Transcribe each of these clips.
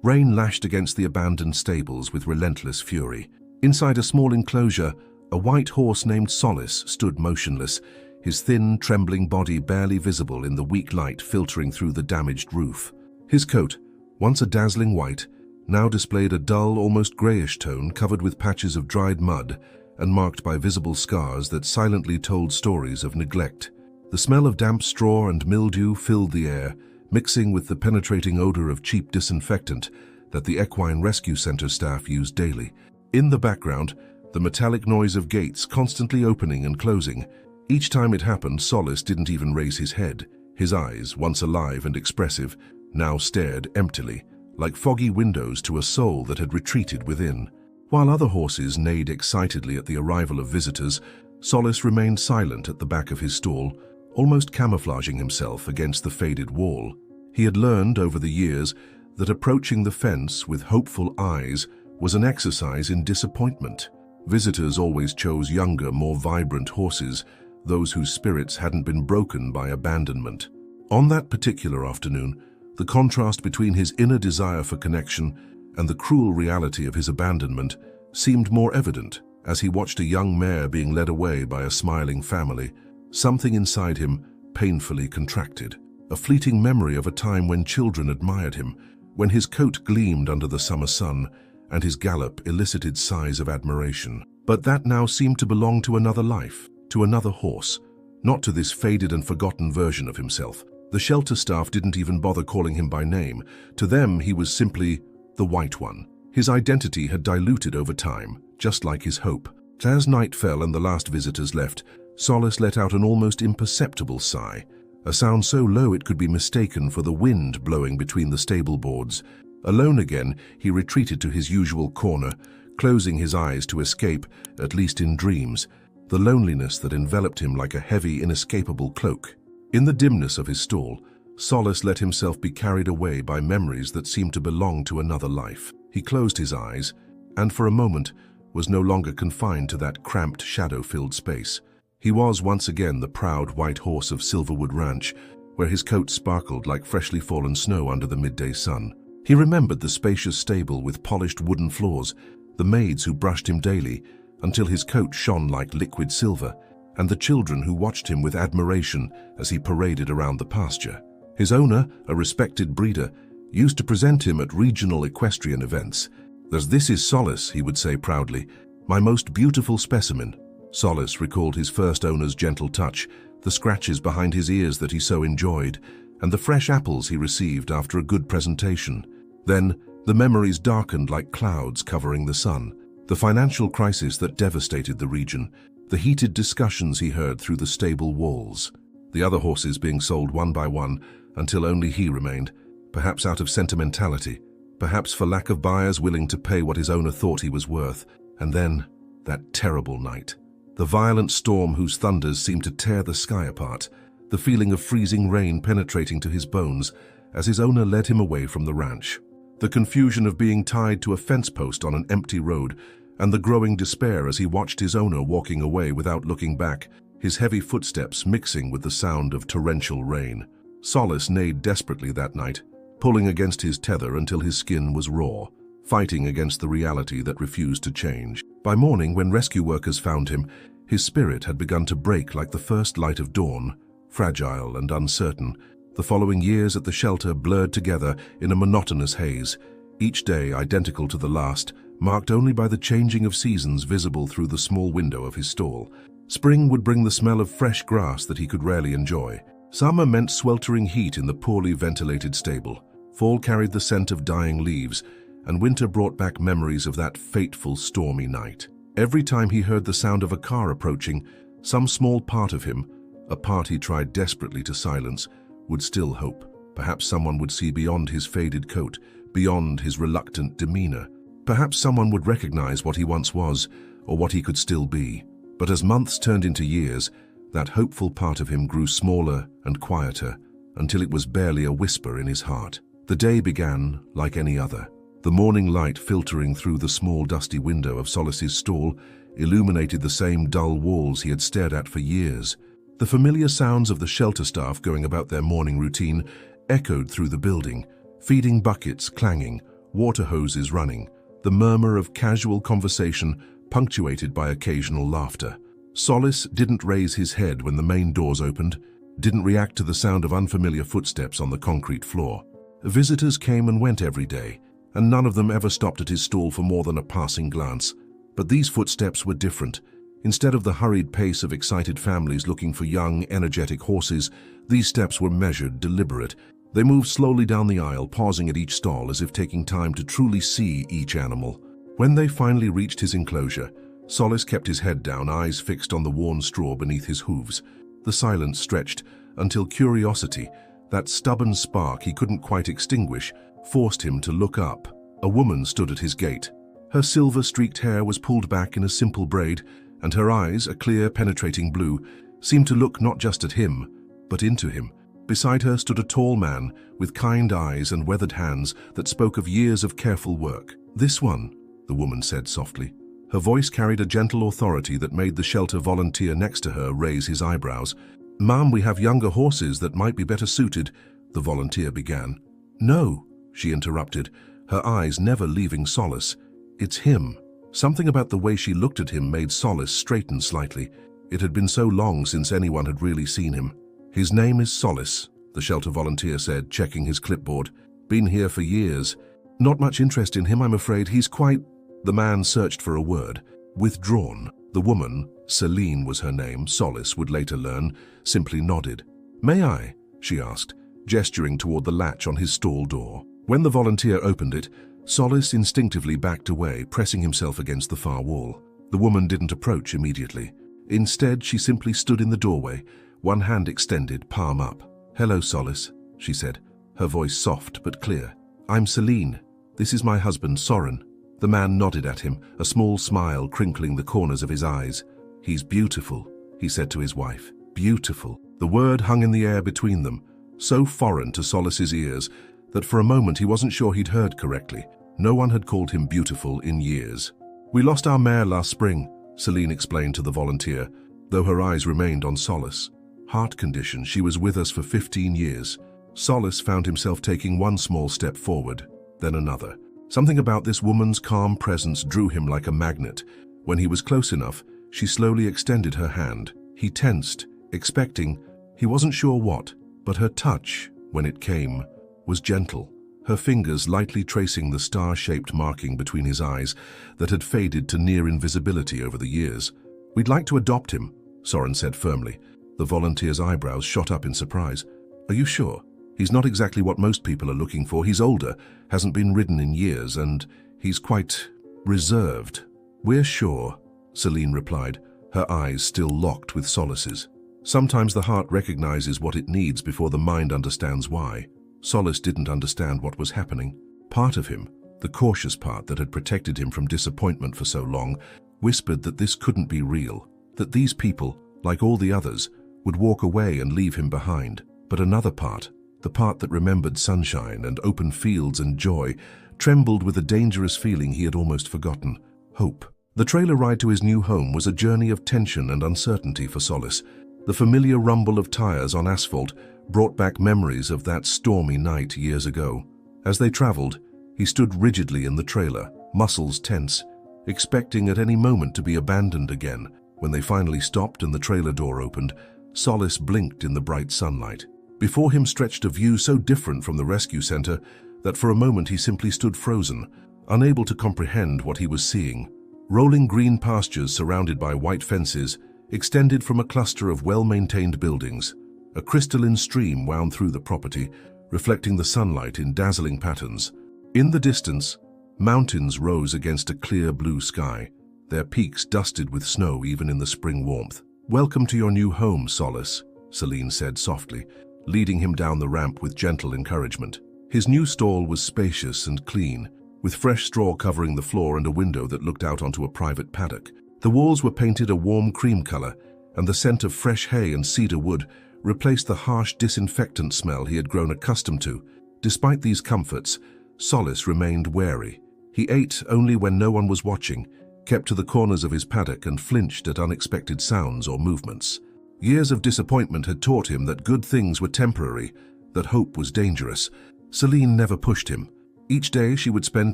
Rain lashed against the abandoned stables with relentless fury. Inside a small enclosure, a white horse named Solace stood motionless, his thin, trembling body barely visible in the weak light filtering through the damaged roof. His coat, once a dazzling white, now displayed a dull, almost grayish tone covered with patches of dried mud and marked by visible scars that silently told stories of neglect. The smell of damp straw and mildew filled the air, mixing with the penetrating odor of cheap disinfectant that the equine rescue center staff used daily. In the background, the metallic noise of gates constantly opening and closing. Each time it happened, Solace didn't even raise his head. His eyes, once alive and expressive, now stared emptily, like foggy windows to a soul that had retreated within. While other horses neighed excitedly at the arrival of visitors, Solace remained silent at the back of his stall, almost camouflaging himself against the faded wall. He had learned over the years that approaching the fence with hopeful eyes was an exercise in disappointment. Visitors always chose younger, more vibrant horses, those whose spirits hadn't been broken by abandonment. On that particular afternoon, the contrast between his inner desire for connection and the cruel reality of his abandonment seemed more evident as he watched a young mare being led away by a smiling family. Something inside him painfully contracted, a fleeting memory of a time when children admired him, when his coat gleamed under the summer sun and his gallop elicited sighs of admiration. But that now seemed to belong to another life, to another horse, not to this faded and forgotten version of himself. The shelter staff didn't even bother calling him by name. To them, he was simply the White One. His identity had diluted over time, just like his hope. As night fell and the last visitors left, Solace let out an almost imperceptible sigh, a sound so low it could be mistaken for the wind blowing between the stable boards. Alone again, he retreated to his usual corner, closing his eyes to escape, at least in dreams, the loneliness that enveloped him like a heavy, inescapable cloak. In the dimness of his stall, Solace let himself be carried away by memories that seemed to belong to another life. He closed his eyes, and for a moment was no longer confined to that cramped, shadow-filled space. He was once again the proud white horse of Silverwood Ranch, where his coat sparkled like freshly fallen snow under the midday sun. He remembered the spacious stable with polished wooden floors, the maids who brushed him daily until his coat shone like liquid silver, and the children who watched him with admiration as he paraded around the pasture. His owner, a respected breeder, used to present him at regional equestrian events. "This is Solace," he would say proudly, "my most beautiful specimen." Solace recalled his first owner's gentle touch, the scratches behind his ears that he so enjoyed, and the fresh apples he received after a good presentation. Then, the memories darkened like clouds covering the sun. The financial crisis that devastated the region, the heated discussions he heard through the stable walls, the other horses being sold one by one until only he remained, perhaps out of sentimentality, perhaps for lack of buyers willing to pay what his owner thought he was worth. And then, that terrible night. The violent storm whose thunders seemed to tear the sky apart, the feeling of freezing rain penetrating to his bones as his owner led him away from the ranch. The confusion of being tied to a fence post on an empty road, and the growing despair as he watched his owner walking away without looking back, his heavy footsteps mixing with the sound of torrential rain. Solace neighed desperately that night, pulling against his tether until his skin was raw, fighting against the reality that refused to change. By morning, when rescue workers found him, his spirit had begun to break like the first light of dawn, fragile and uncertain. The following years at the shelter blurred together in a monotonous haze, each day identical to the last, marked only by the changing of seasons visible through the small window of his stall. Spring would bring the smell of fresh grass that he could rarely enjoy. Summer meant sweltering heat in the poorly ventilated stable. Fall carried the scent of dying leaves, and winter brought back memories of that fateful stormy night. Every time he heard the sound of a car approaching, some small part of him, a part he tried desperately to silence, would still hope. Perhaps someone would see beyond his faded coat, beyond his reluctant demeanor. Perhaps someone would recognize what he once was, or what he could still be. But as months turned into years, that hopeful part of him grew smaller and quieter, until it was barely a whisper in his heart. The day began like any other. The morning light filtering through the small dusty window of Solace's stall illuminated the same dull walls he had stared at for years. The familiar sounds of the shelter staff going about their morning routine echoed through the building, feeding buckets clanging, water hoses running, the murmur of casual conversation punctuated by occasional laughter. Solace didn't raise his head when the main doors opened, didn't react to the sound of unfamiliar footsteps on the concrete floor. Visitors came and went every day, and none of them ever stopped at his stall for more than a passing glance. But these footsteps were different. Instead of the hurried pace of excited families looking for young, energetic horses, these steps were measured, deliberate. They moved slowly down the aisle, pausing at each stall as if taking time to truly see each animal. When they finally reached his enclosure, Solace kept his head down, eyes fixed on the worn straw beneath his hooves. The silence stretched until curiosity, that stubborn spark he couldn't quite extinguish, forced him to look up. A woman stood at his gate. Her silver-streaked hair was pulled back in a simple braid, and her eyes, a clear, penetrating blue, seemed to look not just at him, but into him. Beside her stood a tall man with kind eyes and weathered hands that spoke of years of careful work. "This one," the woman said softly. Her voice carried a gentle authority that made the shelter volunteer next to her raise his eyebrows. "Ma'am, we have younger horses that might be better suited," the volunteer began. "No," she interrupted, her eyes never leaving Solace. "It's him." Something about the way she looked at him made Solace straighten slightly. It had been so long since anyone had really seen him. "His name is Solace," the shelter volunteer said, checking his clipboard. "Been here for years. Not much interest in him, I'm afraid. He's quite—" The man searched for a word. "Withdrawn." The woman, Celine was her name, Solace would later learn, simply nodded. "May I?" she asked, gesturing toward the latch on his stall door. When the volunteer opened it, Solace instinctively backed away, pressing himself against the far wall. The woman didn't approach immediately. Instead, she simply stood in the doorway, one hand extended, palm up. "Hello, Solace," she said, her voice soft but clear. "I'm Celine. This is my husband, Soren." The man nodded at him, a small smile crinkling the corners of his eyes. "He's beautiful," he said to his wife. "Beautiful." The word hung in the air between them, so foreign to Solace's ears that for a moment he wasn't sure he'd heard correctly. No one had called him beautiful in years. "We lost our mare last spring," Celine explained to the volunteer, though her eyes remained on Solace. "Heart condition. She was with us for 15 years. Solace found himself taking one small step forward, then another. Something about this woman's calm presence drew him like a magnet. When he was close enough, she slowly extended her hand. He tensed, expecting, he wasn't sure what, but her touch, when it came, was gentle, her fingers lightly tracing the star-shaped marking between his eyes that had faded to near invisibility over the years. "We'd like to adopt him," Soren said firmly. The volunteer's eyebrows shot up in surprise. "Are you sure? He's not exactly what most people are looking for. He's older, hasn't been ridden in years, and he's quite reserved." "We're sure," Celine replied, her eyes still locked with Solace's. Sometimes the heart recognizes what it needs before the mind understands why. Solace didn't understand what was happening. Part of him, the cautious part that had protected him from disappointment for so long, whispered that this couldn't be real, that these people, like all the others, would walk away and leave him behind. But another part, the part that remembered sunshine and open fields and joy, trembled with a dangerous feeling he had almost forgotten: hope. The trailer ride to his new home was a journey of tension and uncertainty for Solace. The familiar rumble of tires on asphalt brought back memories of that stormy night years ago. As they traveled, he stood rigidly in the trailer, muscles tense, expecting at any moment to be abandoned again. When they finally stopped and the trailer door opened, Solace blinked in the bright sunlight. Before him stretched a view so different from the rescue center that for a moment he simply stood frozen, unable to comprehend what he was seeing. Rolling green pastures surrounded by white fences extended from a cluster of well-maintained buildings. A crystalline stream wound through the property, reflecting the sunlight in dazzling patterns. In the distance, mountains rose against a clear blue sky, their peaks dusted with snow even in the spring warmth. "Welcome to your new home, Solace," Celine said softly, leading him down the ramp with gentle encouragement. His new stall was spacious and clean, with fresh straw covering the floor and a window that looked out onto a private paddock. The walls were painted a warm cream color, and the scent of fresh hay and cedar wood replaced the harsh disinfectant smell he had grown accustomed to. Despite these comforts, Solace remained wary. He ate only when no one was watching, kept to the corners of his paddock, and flinched at unexpected sounds or movements. Years of disappointment had taught him that good things were temporary, that hope was dangerous. Celine never pushed him, Each day she would spend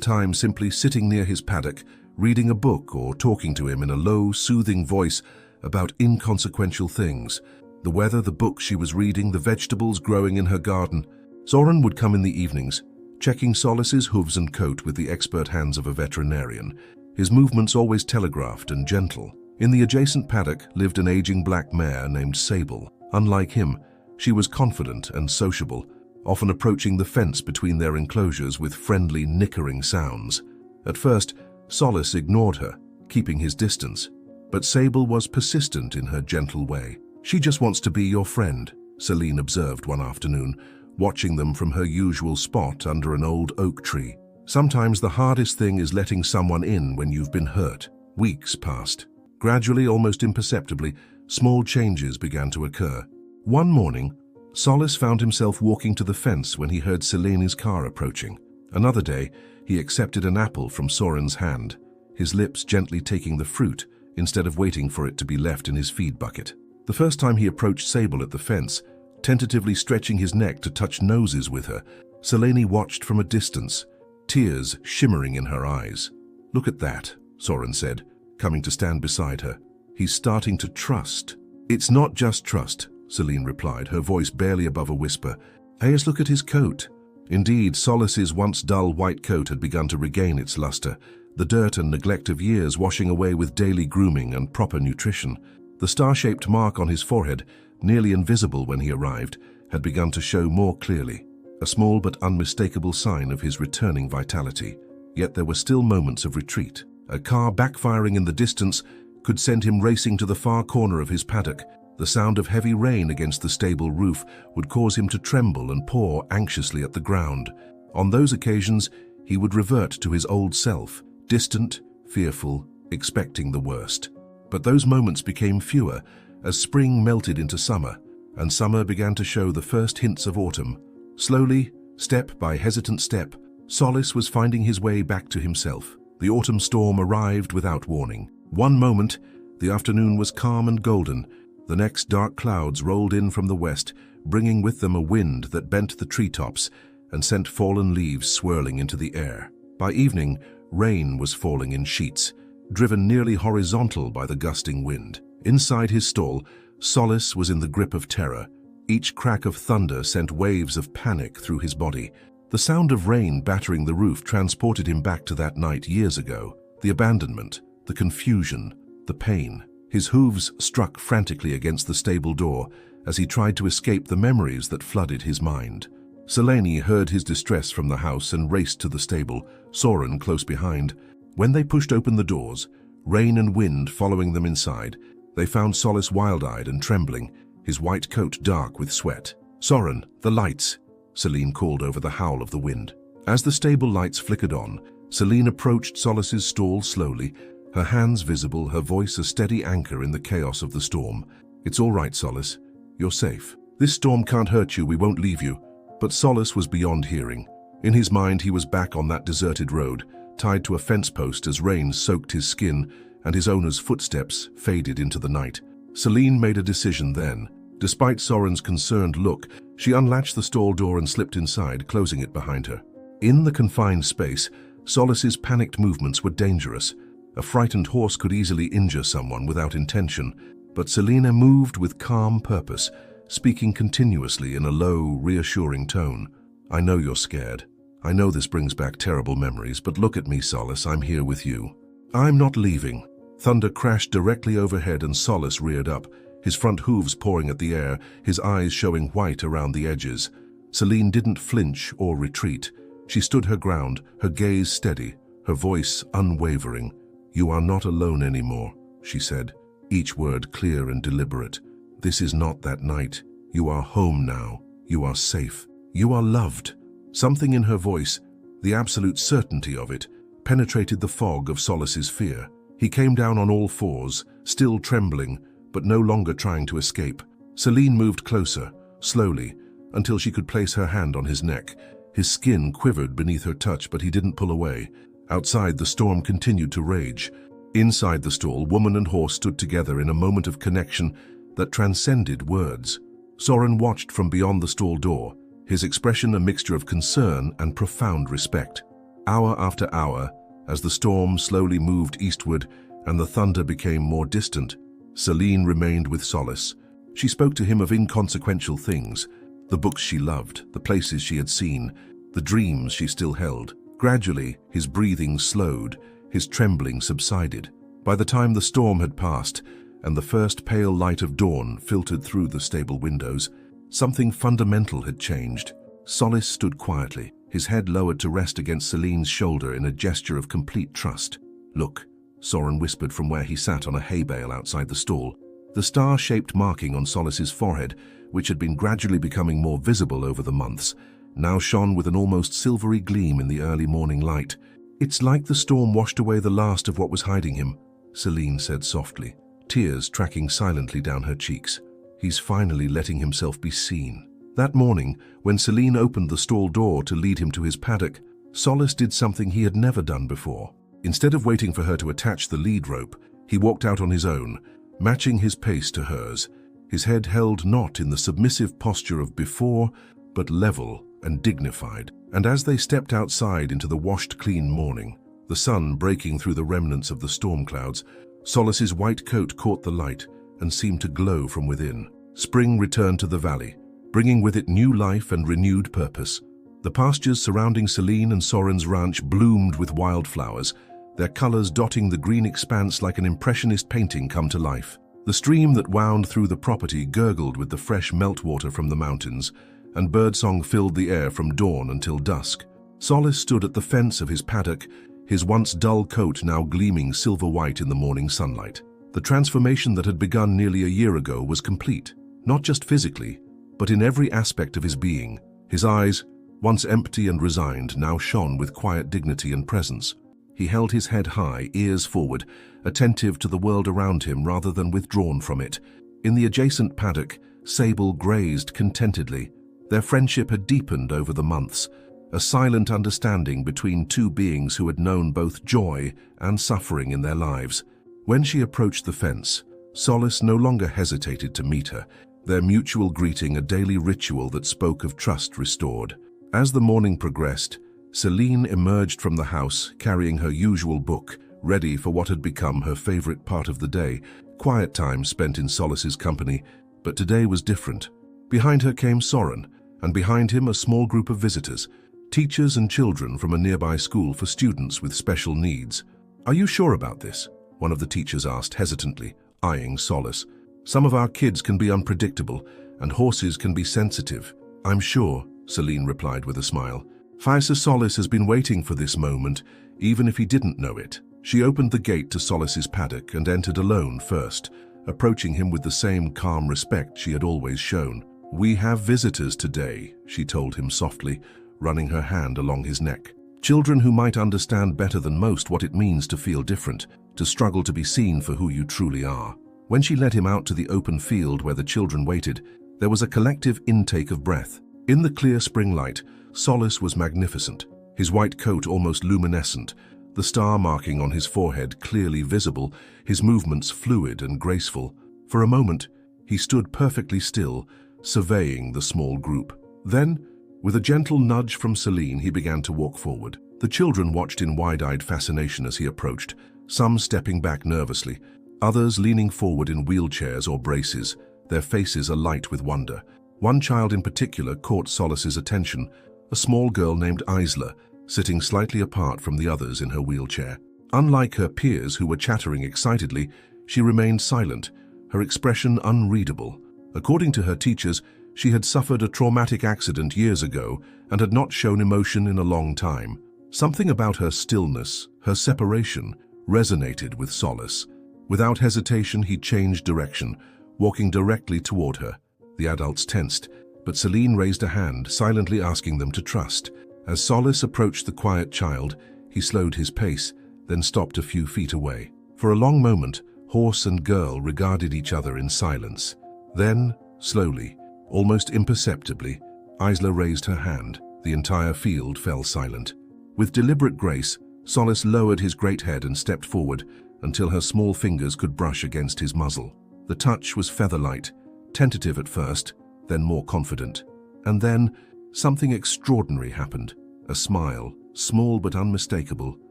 time simply sitting near his paddock, reading a book or talking to him in a low, soothing voice about inconsequential things. The weather, the book she was reading, the vegetables growing in her garden. Soren would come in the evenings, checking Solis's hooves and coat with the expert hands of a veterinarian, his movements always telegraphed and gentle. In the adjacent paddock lived an aging black mare named Sable. Unlike him, she was confident and sociable, often approaching the fence between their enclosures with friendly, nickering sounds. At first, Solis ignored her, keeping his distance, but Sable was persistent in her gentle way. "She just wants to be your friend," Celine observed one afternoon, watching them from her usual spot under an old oak tree. "Sometimes the hardest thing is letting someone in when you've been hurt." Weeks passed. Gradually, almost imperceptibly, small changes began to occur. One morning, Solis found himself walking to the fence when he heard Selene's car approaching. Another day, he accepted an apple from Soren's hand, his lips gently taking the fruit instead of waiting for it to be left in his feed bucket. The first time he approached Sable at the fence, tentatively stretching his neck to touch noses with her, Selene watched from a distance, tears shimmering in her eyes. "Look at that," Soren said, coming to stand beside her. "He's starting to trust." "It's not just trust," Selene replied, her voice barely above a whisper. "Just look at his coat." Indeed, Solis's once dull white coat had begun to regain its luster, the dirt and neglect of years washing away with daily grooming and proper nutrition. The star-shaped mark on his forehead, nearly invisible when he arrived, had begun to show more clearly, a small but unmistakable sign of his returning vitality. Yet there were still moments of retreat. A car backfiring in the distance could send him racing to the far corner of his paddock. The sound of heavy rain against the stable roof would cause him to tremble and paw anxiously at the ground. On those occasions, he would revert to his old self, distant, fearful, expecting the worst. But those moments became fewer as spring melted into summer, and summer began to show the first hints of autumn. Slowly, step by hesitant step, Solis was finding his way back to himself. The autumn storm arrived without warning. One moment, the afternoon was calm and golden. The next, dark clouds rolled in from the west, bringing with them a wind that bent the treetops and sent fallen leaves swirling into the air. By evening, rain was falling in sheets, driven nearly horizontal by the gusting wind. Inside his stall, Solis was in the grip of terror. Each crack of thunder sent waves of panic through his body. The sound of rain battering the roof transported him back to that night years ago. The abandonment, the confusion, the pain. His hooves struck frantically against the stable door as he tried to escape the memories that flooded his mind. Selene heard his distress from the house and raced to the stable, Soren close behind. When they pushed open the doors, rain and wind following them inside, they found Solis wild-eyed and trembling, his white coat dark with sweat. "Soren, the lights!" Selene called over the howl of the wind. As the stable lights flickered on, Selene approached Solis's stall slowly, her hands visible, her voice a steady anchor in the chaos of the storm. "It's all right, Solis. You're safe. This storm can't hurt you, we won't leave you." But Solis was beyond hearing. In his mind, he was back on that deserted road, tied to a fence post as rain soaked his skin and his owner's footsteps faded into the night. Selene made a decision then. Despite Soren's concerned look, she unlatched the stall door and slipped inside, closing it behind her. In the confined space, Solis's panicked movements were dangerous. A frightened horse could easily injure someone without intention, but Selene moved with calm purpose, speaking continuously in a low, reassuring tone. "I know you're scared. I know this brings back terrible memories, but look at me, Solis, I'm here with you. I'm not leaving." Thunder crashed directly overhead and Solis reared up, his front hooves pawing at the air, his eyes showing white around the edges. Selene didn't flinch or retreat. She stood her ground, her gaze steady, her voice unwavering. "You are not alone anymore," she said, each word clear and deliberate. "This is not that night. You are home now. You are safe. You are loved." Something in her voice, the absolute certainty of it, penetrated the fog of Solis's fear. He came down on all fours, still trembling, but no longer trying to escape. Selene moved closer, slowly, until she could place her hand on his neck. His skin quivered beneath her touch, but he didn't pull away. Outside, the storm continued to rage. Inside the stall, woman and horse stood together in a moment of connection that transcended words. Soren watched from beyond the stall door, his expression a mixture of concern and profound respect. Hour after hour, as the storm slowly moved eastward and the thunder became more distant, Celine remained with Solace. She spoke to him of inconsequential things, the books she loved, the places she had seen, the dreams she still held. Gradually, his breathing slowed, his trembling subsided. By the time the storm had passed and the first pale light of dawn filtered through the stable windows, something fundamental had changed. Solace stood quietly, his head lowered to rest against Celine's shoulder in a gesture of complete trust. "Look," Soren whispered from where he sat on a hay bale outside the stall. The star-shaped marking on Solace's forehead, which had been gradually becoming more visible over the months, now shone with an almost silvery gleam in the early morning light. "It's like the storm washed away the last of what was hiding him," Celine said softly, tears tracking silently down her cheeks. "He's finally letting himself be seen." That morning, when Celine opened the stall door to lead him to his paddock, Solace did something he had never done before. Instead of waiting for her to attach the lead rope, he walked out on his own, matching his pace to hers, his head held not in the submissive posture of before, but level and dignified. And as they stepped outside into the washed clean morning, the sun breaking through the remnants of the storm clouds, Solace's white coat caught the light and seemed to glow from within. Spring returned to the valley, bringing with it new life and renewed purpose. The pastures surrounding Celine and Soren's ranch bloomed with wildflowers, their colors dotting the green expanse like an impressionist painting come to life. The stream that wound through the property gurgled with the fresh meltwater from the mountains, and birdsong filled the air from dawn until dusk. Solace stood at the fence of his paddock, his once dull coat now gleaming silver-white in the morning sunlight. The transformation that had begun nearly a year ago was complete, not just physically, but in every aspect of his being. His eyes, once empty and resigned, now shone with quiet dignity and presence. He held his head high, ears forward, attentive to the world around him rather than withdrawn from it. In the adjacent paddock, Sable grazed contentedly. Their friendship had deepened over the months, a silent understanding between two beings who had known both joy and suffering in their lives. When she approached the fence, Solace no longer hesitated to meet her, their mutual greeting a daily ritual that spoke of trust restored. As the morning progressed, Celine emerged from the house carrying her usual book, ready for what had become her favorite part of the day, quiet time spent in Solace's company. But today was different. Behind her came Soren, and behind him a small group of visitors, teachers and children from a nearby school for students with special needs. "Are you sure about this?" one of the teachers asked hesitantly, eyeing Solace. "Some of our kids can be unpredictable, and horses can be sensitive." "I'm sure," Celine replied with a smile. Faisa Solace has been waiting for this moment, even if he didn't know it. She opened the gate to Solace's paddock and entered alone first, approaching him with the same calm respect she had always shown. "We have visitors today," she told him softly, running her hand along his neck. "Children who might understand better than most what it means to feel different, to struggle to be seen for who you truly are." When she led him out to the open field where the children waited, there was a collective intake of breath. In the clear spring light, Solace was magnificent, his white coat almost luminescent, the star marking on his forehead clearly visible, his movements fluid and graceful. For a moment, he stood perfectly still, surveying the small group. Then, with a gentle nudge from Celine, he began to walk forward. The children watched in wide-eyed fascination as he approached, some stepping back nervously, others leaning forward in wheelchairs or braces, their faces alight with wonder. One child in particular caught Solace's attention, a small girl named Isla, sitting slightly apart from the others in her wheelchair. Unlike her peers who were chattering excitedly, she remained silent, her expression unreadable. According to her teachers, she had suffered a traumatic accident years ago and had not shown emotion in a long time. Something about her stillness, her separation, resonated with Solace. Without hesitation, he changed direction, walking directly toward her. The adults tensed, but Celine raised a hand, silently asking them to trust. As Solace approached the quiet child, he slowed his pace, then stopped a few feet away. For a long moment, horse and girl regarded each other in silence. Then, slowly, almost imperceptibly, Isla raised her hand. The entire field fell silent. With deliberate grace, Solace lowered his great head and stepped forward until her small fingers could brush against his muzzle. The touch was feather-light, tentative at first, then more confident. And then, something extraordinary happened. A smile, Small but unmistakable,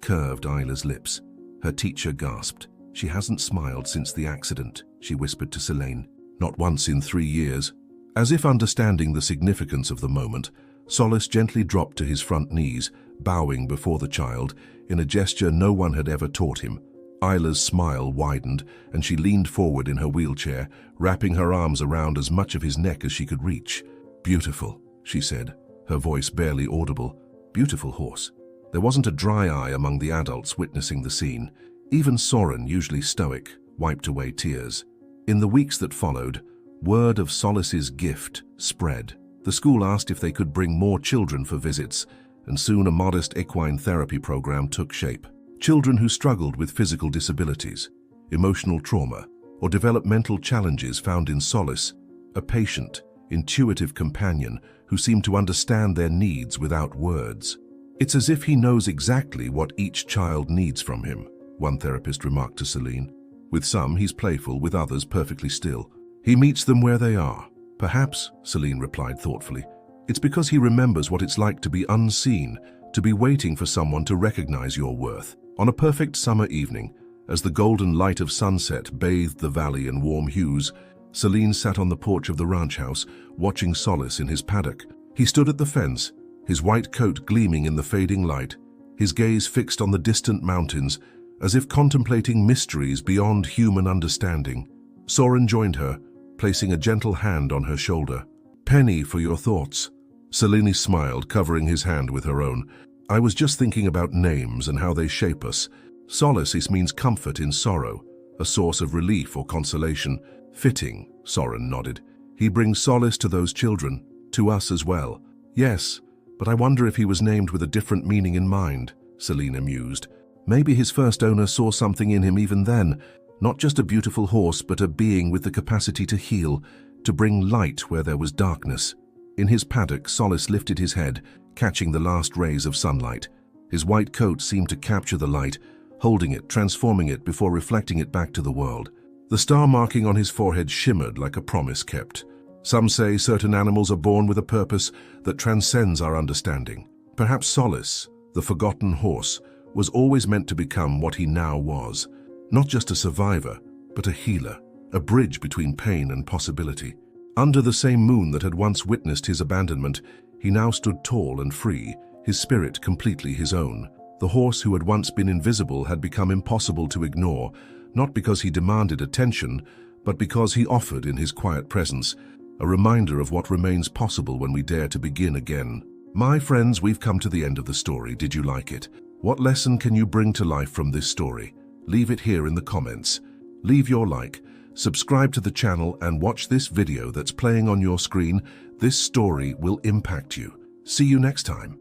curved Isla's lips. Her teacher gasped. "She hasn't smiled since the accident," she whispered to Selene. "Not once in 3 years." As if understanding the significance of the moment, Solace gently dropped to his front knees, bowing before the child in a gesture no one had ever taught him. Isla's smile widened, and she leaned forward in her wheelchair, wrapping her arms around as much of his neck as she could reach. "Beautiful," she said, her voice barely audible. "Beautiful horse." There wasn't a dry eye among the adults witnessing the scene. Even Soren, usually stoic, wiped away tears. In the weeks that followed, word of Solace's gift spread. The school asked if they could bring more children for visits, and soon a modest equine therapy program took shape. Children who struggled with physical disabilities, emotional trauma, or developmental challenges found in Solace a patient, intuitive companion who seemed to understand their needs without words. "It's as if he knows exactly what each child needs from him," one therapist remarked to Selene. "With some, he's playful, with others, perfectly still. He meets them where they are." "Perhaps," Selene replied thoughtfully, "it's because he remembers what it's like to be unseen, to be waiting for someone to recognize your worth." On a perfect summer evening, as the golden light of sunset bathed the valley in warm hues, Selene sat on the porch of the ranch house, watching Solace in his paddock. He stood at the fence, his white coat gleaming in the fading light, his gaze fixed on the distant mountains, as if contemplating mysteries beyond human understanding. Soren joined her, placing a gentle hand on her shoulder. "Penny, for your thoughts." Selene smiled, covering his hand with her own. "I was just thinking about names and how they shape us. Solace means comfort in sorrow, a source of relief or consolation. Fitting," Soren nodded. "He brings solace to those children, to us as well." "Yes, but I wonder if he was named with a different meaning in mind," Selene mused. "Maybe his first owner saw something in him even then, not just a beautiful horse, but a being with the capacity to heal, to bring light where there was darkness." In his paddock, Solace lifted his head, catching the last rays of sunlight. His white coat seemed to capture the light, holding it, transforming it before reflecting it back to the world. The star marking on his forehead shimmered like a promise kept. Some say certain animals are born with a purpose that transcends our understanding. Perhaps Solace, the forgotten horse, was always meant to become what he now was. Not just a survivor, but a healer, a bridge between pain and possibility. Under the same moon that had once witnessed his abandonment, he now stood tall and free, his spirit completely his own. The horse who had once been invisible had become impossible to ignore, not because he demanded attention, but because he offered in his quiet presence, a reminder of what remains possible when we dare to begin again. My friends, we've come to the end of the story. Did you like it? What lesson can you bring to life from this story? Leave it here in the comments. Leave your like, subscribe to the channel, and watch this video that's playing on your screen. This story will impact you. See you next time.